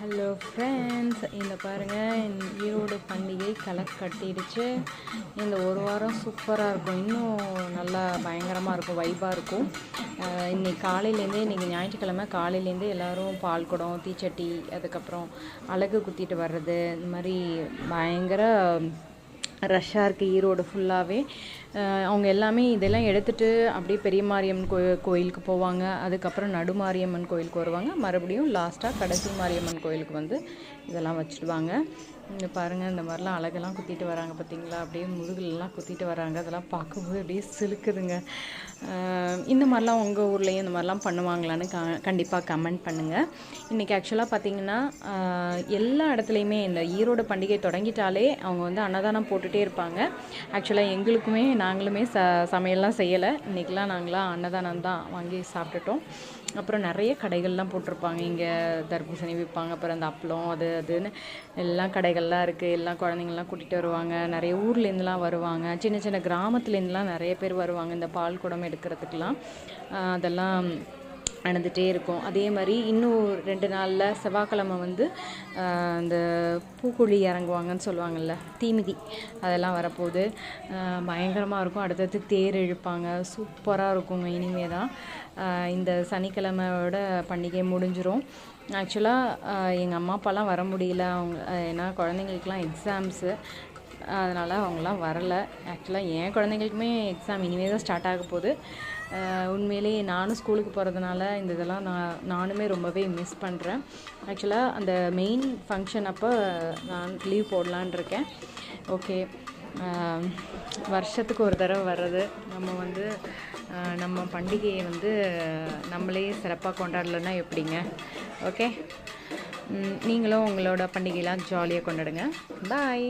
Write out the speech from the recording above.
Hello friends, இந்த பாருங்கள், ஈரோடு பண்டிகை களை கட்டிடுச்சு. இந்த ஒரு வாரம் சூப்பராக இருக்கும், இன்னும் நல்லா பயங்கரமாக இருக்கும், வைப்பாக இருக்கும். இன்றைக்கி காலையிலேருந்தே, இன்றைக்கி ஞாயிற்றுக்கிழமை காலையிலேருந்தே எல்லோரும் பால் குடம், தீச்சட்டி, அதுக்கப்புறம் அலகு குத்திட்டு வர்றது, இந்த மாதிரி பயங்கர ரஷ்ஷாக இருக்குது ஈரோடு ஃபுல்லாகவே. அவங்க எல்லாமே இதெல்லாம் எடுத்துகிட்டு அப்படியே பெரிய மாரியம்மன் கோயிலுக்கு போவாங்க. அதுக்கப்புறம் நடுமாரியம்மன் கோயிலுக்கு வருவாங்க. மறுபடியும் லாஸ்ட்டாக கடைசி மாரியம்மன் கோயிலுக்கு வந்து இதெல்லாம் வச்சுடுவாங்க. இங்கே பாருங்கள், இந்த மாதிரிலாம் அழகெல்லாம் குத்திட்டு வராங்க பார்த்தீங்களா? அப்படியே முதுகுலெலாம் குத்திட்டு வராங்க. அதெல்லாம் பார்க்கும்போது அப்படியே சிலுக்குதுங்க. இந்த மாதிரிலாம் உங்கள் ஊர்லேயும் இந்த மாதிரிலாம் பண்ணுவாங்களான்னு கண்டிப்பாக கமெண்ட் பண்ணுங்கள். இன்றைக்கி ஆக்சுவலாக பார்த்திங்கன்னா எல்லா இடத்துலையுமே இந்த ஈரோடு பண்டிகை தொடங்கிட்டாலே அவங்க வந்து அன்னதானம் போட்டுகிட்டே இருப்பாங்க. ஆக்சுவலாக எங்களுக்குமே நாங்களுமே சமையல்லாம் செய்யலை. இன்றைக்கெலாம் நாங்களாம் அன்னதானம் தான் வாங்கி சாப்பிட்டுட்டோம். அப்புறம் நிறைய கடைகள்லாம் போட்டிருப்பாங்க. இங்கே தர்பூசணி விற்பாங்க, அப்புறம் அந்த அப்பளம் அதுன்னு எல்லாம் கடைகள்லாம் இருக்குது. எல்லாம் குழந்தைங்கள்லாம் கூட்டிகிட்டு வருவாங்க. நிறைய ஊர்லேருந்துலாம் வருவாங்க. சின்ன சின்ன கிராமத்துலேருந்துலாம் நிறைய பேர் வருவாங்க இந்த பால் குடம் எடுக்கிறதுக்கெலாம். அதெல்லாம் நடந்துகிட்டே இருக்கும். அதே மாதிரி இன்னும் 2 நாளில் செவ்வாய்க்கிழமை வந்து இந்த பூக்குழி இறங்குவாங்கன்னு சொல்லுவாங்கள்ல, தீமிதி, அதெல்லாம் வரப்போகுது. பயங்கரமாக இருக்கும். அடுத்தடுத்து தேர் இழுப்பாங்க. சூப்பராக இருக்குங்க. இனிமே தான் இந்த சனிக்கிழமையோட பண்டிகை முடிஞ்சிரும். ஆக்சுவலாக எங்கள் அம்மா அப்பாலாம் வர முடியல. அவங்க ஏன்னா குழந்தைங்களுக்குலாம் எக்ஸாம்ஸு, அதனால் அவங்களாம் வரலை. ஆக்சுவலாக என் குழந்தைங்களுக்குமே எக்ஸாம் இனிமேல் தான் ஸ்டார்ட் ஆக போகுது. உண்மையிலேயே நானும் ஸ்கூலுக்கு போகிறதுனால இந்த இதெல்லாம் நானுமே ரொம்பவே மிஸ் பண்ணுறேன். ஆக்சுவலாக அந்த மெயின் ஃபங்க்ஷன் அப்போ நான் லீவ் போடலான் இருக்கேன். ஓகே, வருஷத்துக்கு ஒரு தடவை வர்றது, நம்ம வந்து நம்ம பண்டிகையை வந்து நம்மளே சிறப்பாக கொண்டாடலைன்னா எப்படிங்க? ஓகே, நீங்களும் உங்களோட பண்டிகையெலாம் ஜாலியாக கொண்டாடுங்க. பாய்.